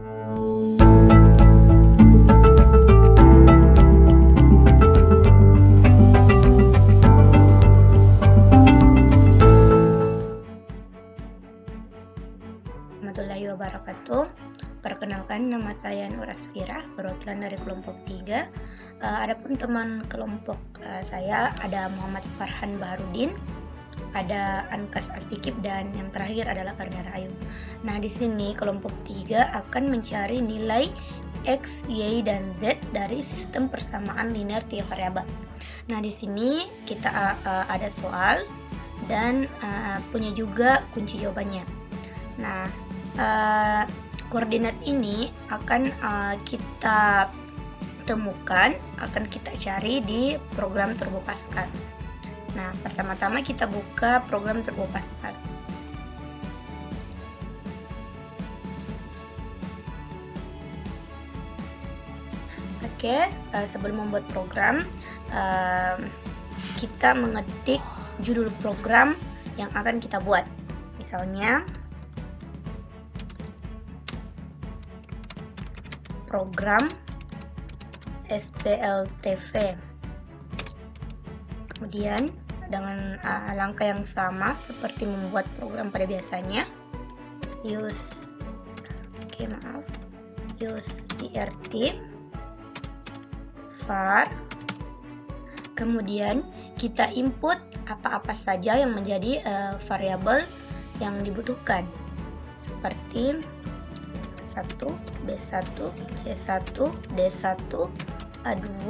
Warahmatullahi wabarakatuh. Perkenalkan, nama saya Nur Asfira, perwakilan dari kelompok 3. Adapun teman kelompok saya ada Muhammad Farhan Baharudin, ada Ankas Astikip, dan yang terakhir adalah Karina Rahayu. Nah, di sini kelompok 3 akan mencari nilai X, Y, dan Z dari sistem persamaan linear 3 variabel. Nah, di sini kita ada soal dan punya juga kunci jawabannya. Nah, koordinat ini akan kita temukan, akan kita cari di program Turbo Pascal. Nah, pertama-tama kita buka program Turbo Pascal. Oke, sebelum membuat program, kita mengetik judul program yang akan kita buat. Misalnya program SPLTV. Kemudian dengan langkah yang sama seperti membuat program pada biasanya, use CRT var, kemudian kita input apa-apa saja yang menjadi variabel yang dibutuhkan, seperti B1, C1, D1, A2,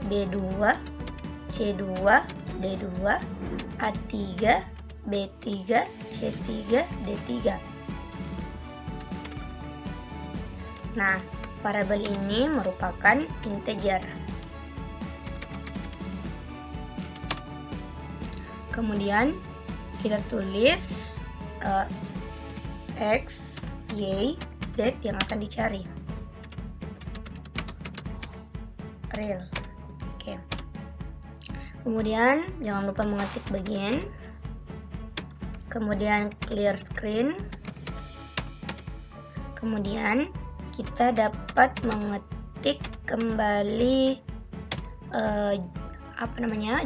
B2, C2, D2, A3, B3, C3, D3. Nah, variabel ini merupakan integer. Kemudian kita tulis X, Y, Z yang akan dicari. Real. Oke. Kemudian jangan lupa mengetik bagian. Kemudian clear screen. Kemudian kita dapat mengetik kembali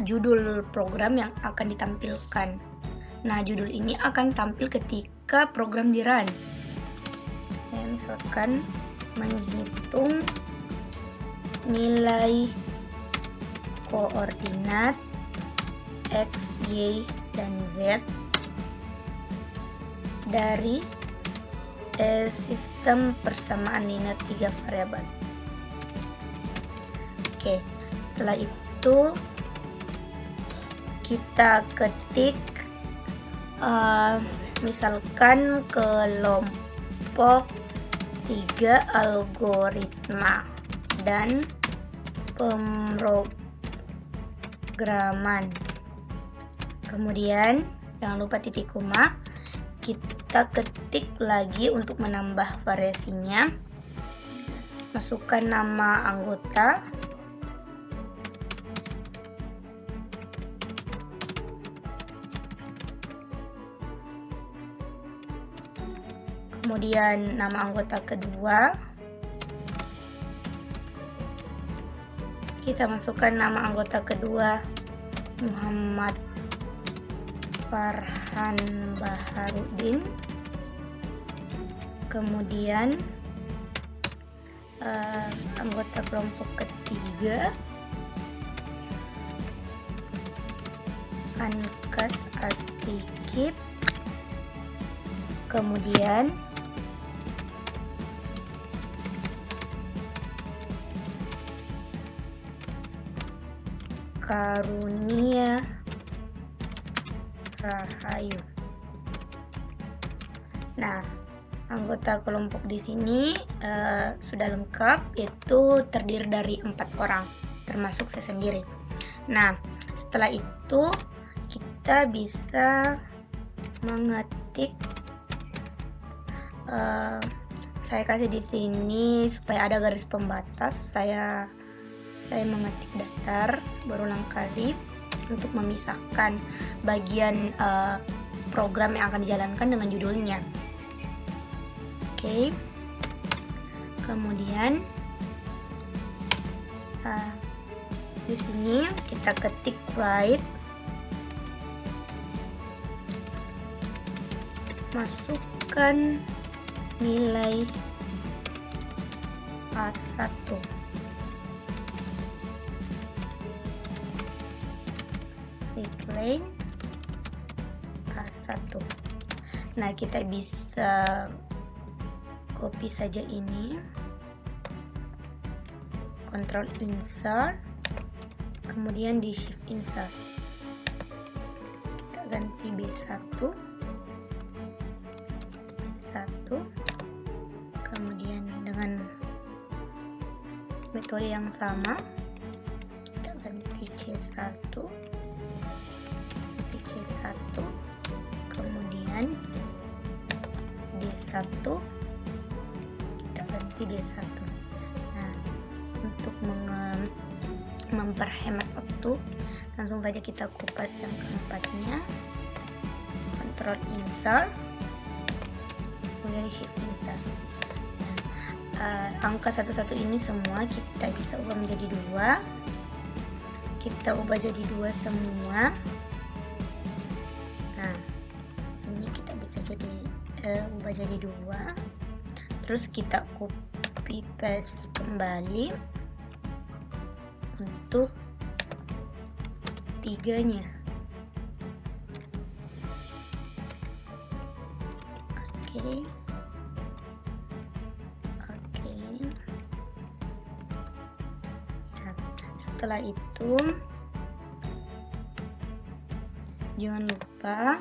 judul program yang akan ditampilkan. Nah, judul ini akan tampil ketika program di run. Misalkan menghitung nilai koordinat X, Y, dan Z dari sistem persamaan linear 3 variabel. Oke, setelah itu kita ketik misalkan kelompok 3 algoritma dan pemrograman. Kemudian jangan lupa titik koma. Kita ketik lagi untuk menambah variasinya. Masukkan nama anggota. Kemudian nama anggota kedua. Kita masukkan nama anggota kedua, Muhammad Farhan Baharudin. Kemudian anggota kelompok ketiga, Ankas Astikip. Kemudian Karina Rahayu. Nah, anggota kelompok di sini sudah lengkap, yaitu terdiri dari 4 orang, termasuk saya sendiri. Nah, setelah itu kita bisa mengetik. Saya kasih di sini supaya ada garis pembatas. Saya mengetik datar berulang kali untuk memisahkan bagian program yang akan dijalankan dengan judulnya. Oke. Kemudian di sini kita ketik write, masukkan nilai A1. Decline A1. Nah, kita bisa copy saja ini, Ctrl Insert, kemudian di Shift Insert kita ganti B1, kemudian dengan metode yang sama kita ganti C1, kemudian D1, kita ganti D1. Nah, untuk memperhemat waktu, langsung saja kita kupas yang keempatnya, Ctrl Insert, kemudian Shift Insert. Angka 11 ini semua kita bisa ubah menjadi 2. Kita ubah jadi 2 semua. Nah, ini kita bisa ubah jadi 2. Terus kita copy paste kembali untuk 3-nya. Oke. Nah, setelah itu jangan lupa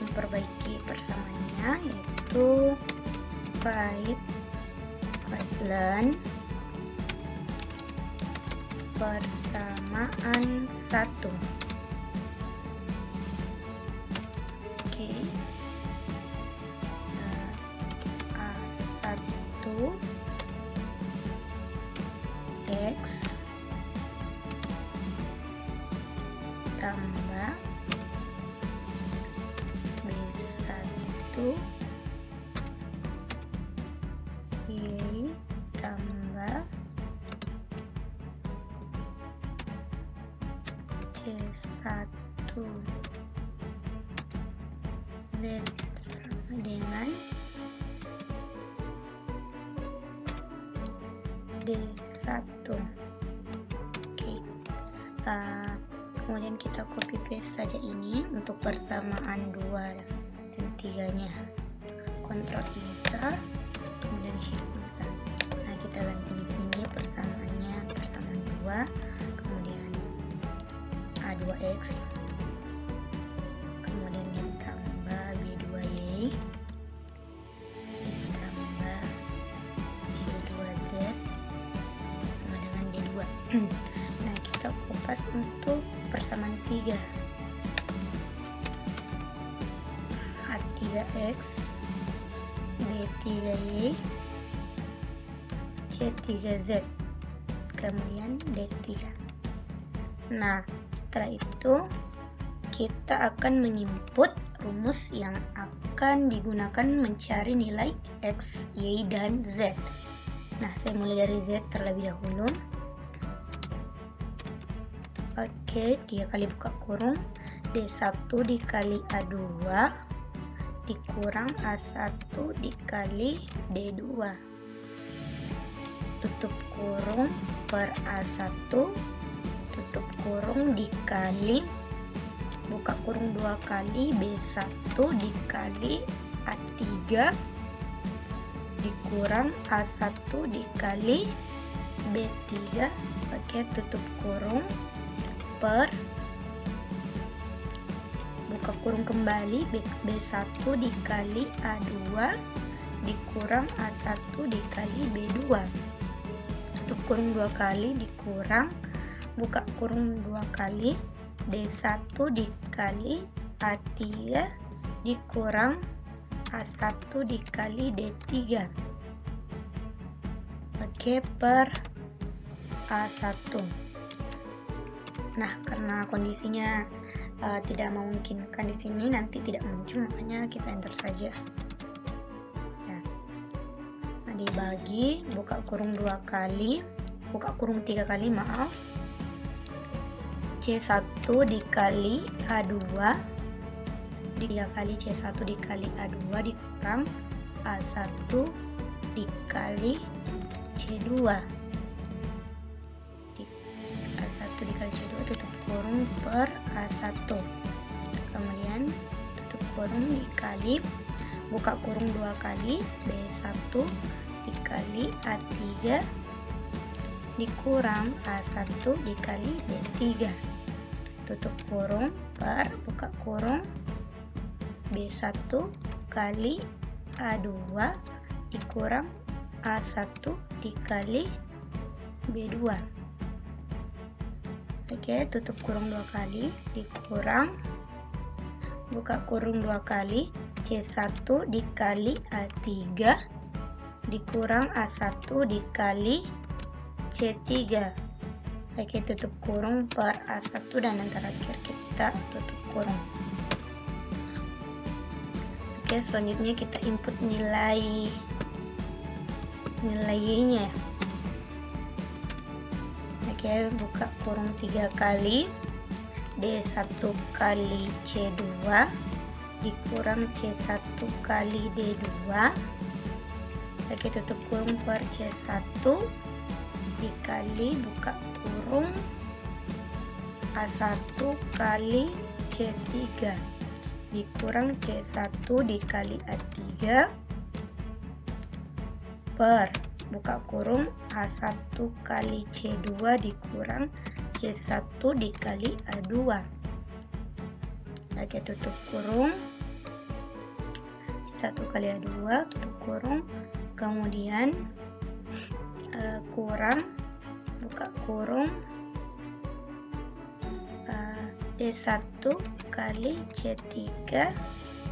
memperbaiki persamaannya, yaitu write learn persamaan 1. Oke. A1 X tambah B1 Y tambah C1 Z sama dengan D1. Oke. Kemudian kita copy paste saja ini untuk persamaan 2 dan 3-nya. Ctrl Insert, kemudian Shift Insert. Nah, kita ganti di sini persamaannya, persamaan 2, kemudian A2X, kemudian ditambah B2Y, ditambah C2Z sama dengan D2. Nah, kita kupas untuk persamaan 3. A3X, B3Y, C3Z, kemudian D3. Nah, setelah itu kita akan menginput rumus yang akan digunakan mencari nilai X, Y, dan Z. Nah, saya mulai dari Z terlebih dahulu. Oke, 3 kali buka kurung, D1 dikali A2 dikurang A1 dikali D2, tutup kurung per A1, tutup kurung dikali, buka kurung 2 kali B1 dikali A3 dikurang A1 dikali B3, pakai tutup kurung per, buka kurung kembali B1 dikali A2 dikurang A1 dikali B2, tutup kurung 2 kali dikurang, buka kurung 2 kali D1 dikali A3 dikurang A1 dikali D3, oke, per A1. Nah, karena kondisinya tidak memungkinkan di sini, nanti tidak muncul, makanya kita enter saja. Ya. Nah, dibagi, buka kurung 2 kali, buka kurung 3 kali, maaf. C1 dikali A2, 3 kali C1 dikali A2 dikurang A1 dikali C2. A1 dikali C2 tutup kurung per A1. Kemudian tutup kurung dikali, buka kurung 2 kali, B1 dikali A3 dikurang A1 dikali B3. Tutup kurung per buka kurung B1 kali A2 dikurang A1 dikali B2. Oke, tutup kurung 2 kali dikurang, buka kurung 2 kali, C1 dikali A3 dikurang A1 dikali C3. Oke, tutup kurung per A1 dan yang terakhir kita tutup kurung. Oke, selanjutnya kita input nilai Y-nya. Oke, buka kurung 3 kali, D1 kali C2 dikurang C1 kali D2. Oke, tutup kurung per C1 dikali buka kurung A1 kali C3 dikurang C1 dikali A3 per buka kurung A1 kali C2 dikurang C1 dikali A2. Oke, tutup kurung C1 kali A2, tutup kurung, kemudian kurang buka kurung D1 kali C3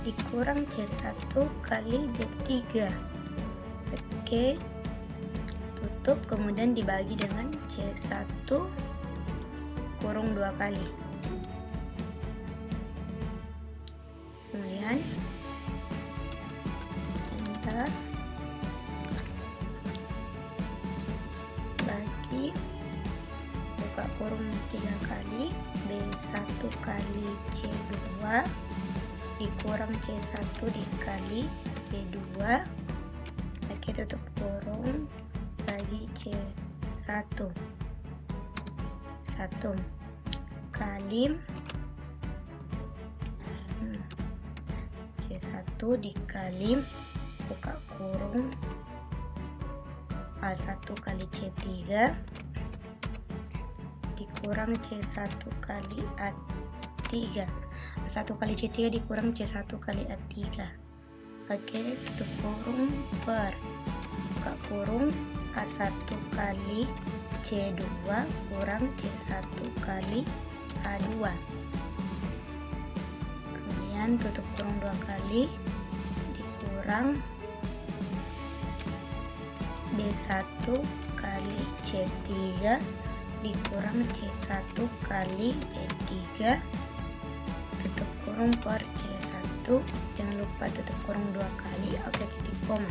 dikurang C1 kali D3. Oke, tutup, kemudian dibagi dengan C1 kurung 2 kali. Kemudian enter, bagi, buka kurung 3 kali, B1 kali C2 dikurang C1 dikali B2. Oke, tutup kurung, bagi C1 kali C1 dikali buka kurung A1 kali C3 dikurang C1 kali A3. A1 kali C3 dikurang C1 kali A3. Oke, tutup kurung per buka kurung A1 kali C2 kurang C1 kali A2. Kemudian tutup kurung 2 kali dikurang B1 kali C3 dikurang C1 kali B3. Tutup kurung per C1, jangan lupa tutup kurung 2 kali. Oke, titik koma.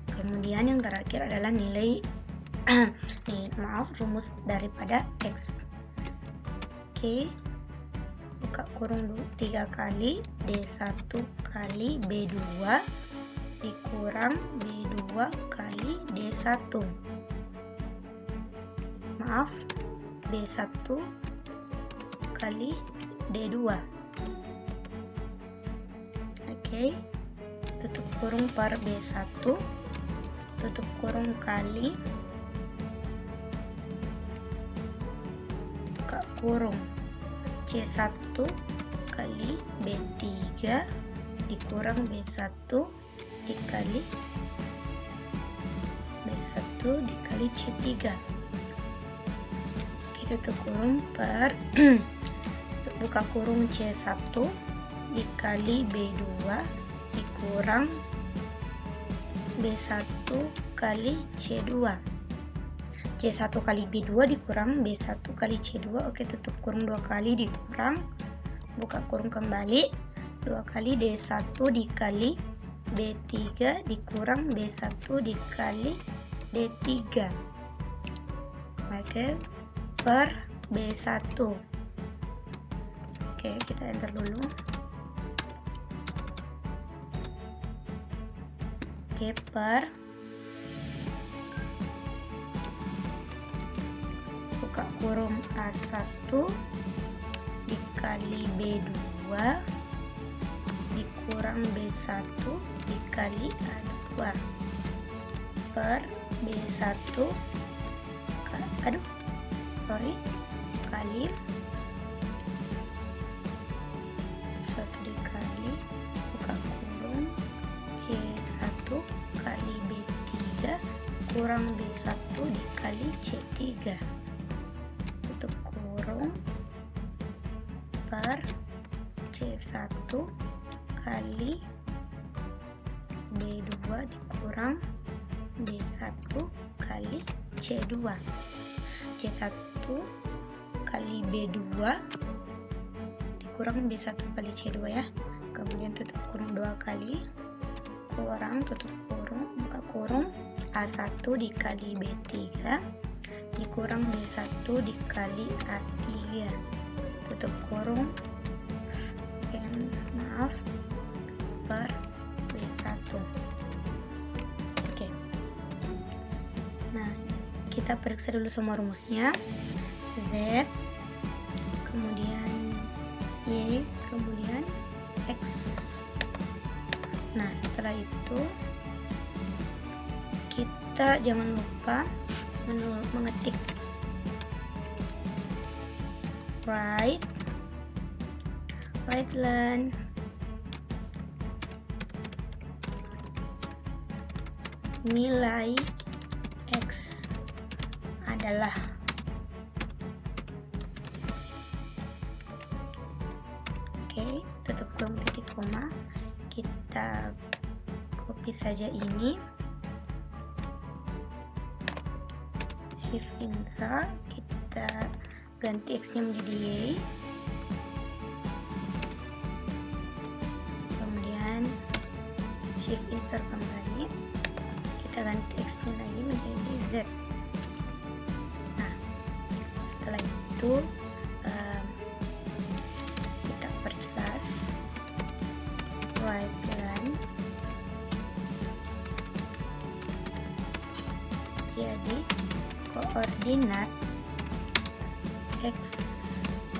Kemudian yang terakhir adalah nilai rumus daripada X. Oke, buka kurung 3 kali, D1 kali B2 dikurang B2 kali D1. Maaf, B1 kali D2. Oke, tutup kurung per B1, tutup kurung kali buka kurung C1 kali B3 dikurang B1 dikali C3. Kita tutup kurung per buka kurung C1 dikali B2 dikurang B1 kali C2. C1 kali B2 dikurang B1 kali C2. Oke, tutup kurung 2 kali dikurang buka kurung kembali 2 kali D1 dikali B3 dikurang B1 dikali D3, oke, per B1. Oke, kita enter dulu. Oke, per buka kurung A1 dikali B2 dikurang B1 dikali A2 per B1 kali 1 dikali buka kurung C1 kali B3 kurang B1 dikali C3 tutup kurung per C1 kali D2 dikurang D1 kali C2, C1 kali B2 dikurang B1 kali C2 ya, kemudian tutup kurung 2 kali kurang tutup kurung buka kurung A1 dikali B3 dikurang B1 dikali A3 tutup kurung, maaf, per B1. Oke. Nah, kita periksa dulu semua rumusnya. Z, kemudian Y, kemudian X. Nah, setelah itu kita jangan lupa mengetik right ln nilai X adalah tutup kurung titik koma, kita copy saja ini, shift insert, kita ganti X nya menjadi Y, kemudian shift insert kembali, kita ganti X nya lagi menjadi Z. Nah, setelah itu kita perjelas right line, jadi koordinat X,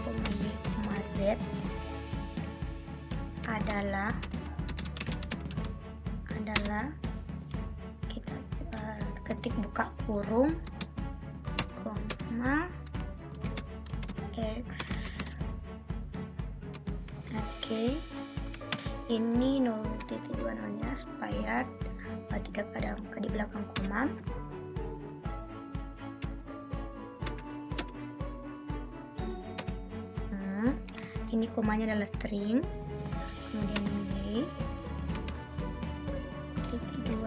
Y, Z adalah kita ketik buka kurung koma X, oke, ini 0.20 nya supaya tidak ada angka di belakang koma. Ini komanya adalah string, kemudian ini titik 20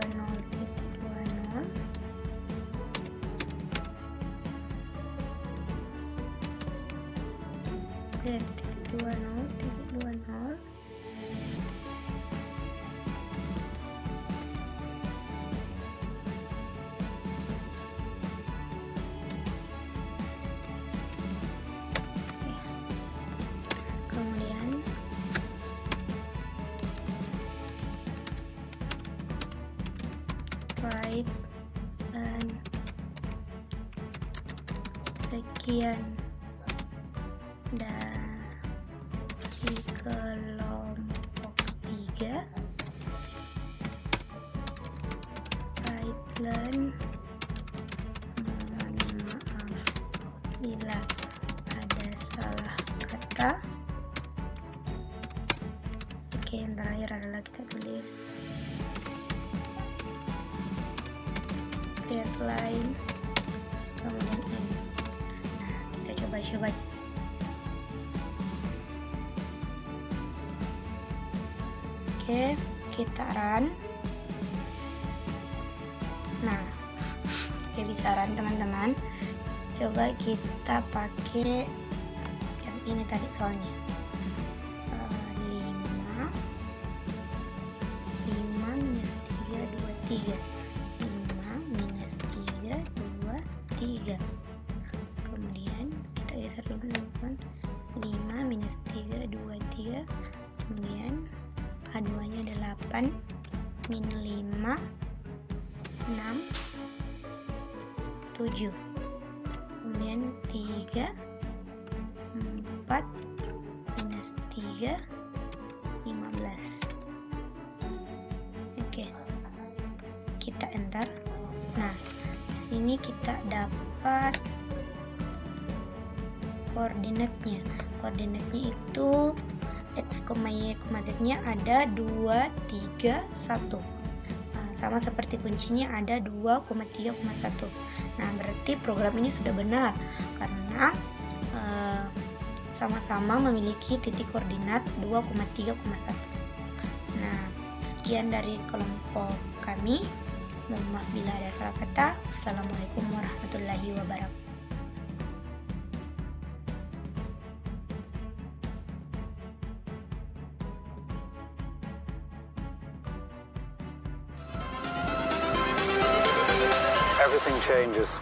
kemudian right dan sekian dari kelompok 3 right line, mohon maaf bila ada salah kata. Oke, yang terakhir adalah kita tulis red line kemudian N. Nah, kita coba oke, kita run. Nah, oke, bisa run teman-teman. Coba kita pakai yang ini tadi soalnya 5 3. 5 minus 3, 2, 3. Kemudian kita geser dulu teman-teman. 5 minus 3, 2, 3. Kemudian A2 nya ada 8 min 5, 6, 7. Kemudian 3, 4 minus 3, 15. Oke, kita enter. Nah, di sini kita dapat koordinatnya. Koordinatnya itu x, y, z-nya ada 2, 3, 1. Sama seperti kuncinya ada 2, 3, 1. Nah, berarti program ini sudah benar karena sama-sama memiliki titik koordinat 2, 3, 1. Nah, sekian dari kelompok kami. Mohon maaf bila ada salah kata. Assalamualaikum warahmatullahi wabarakatuh. Everything changes.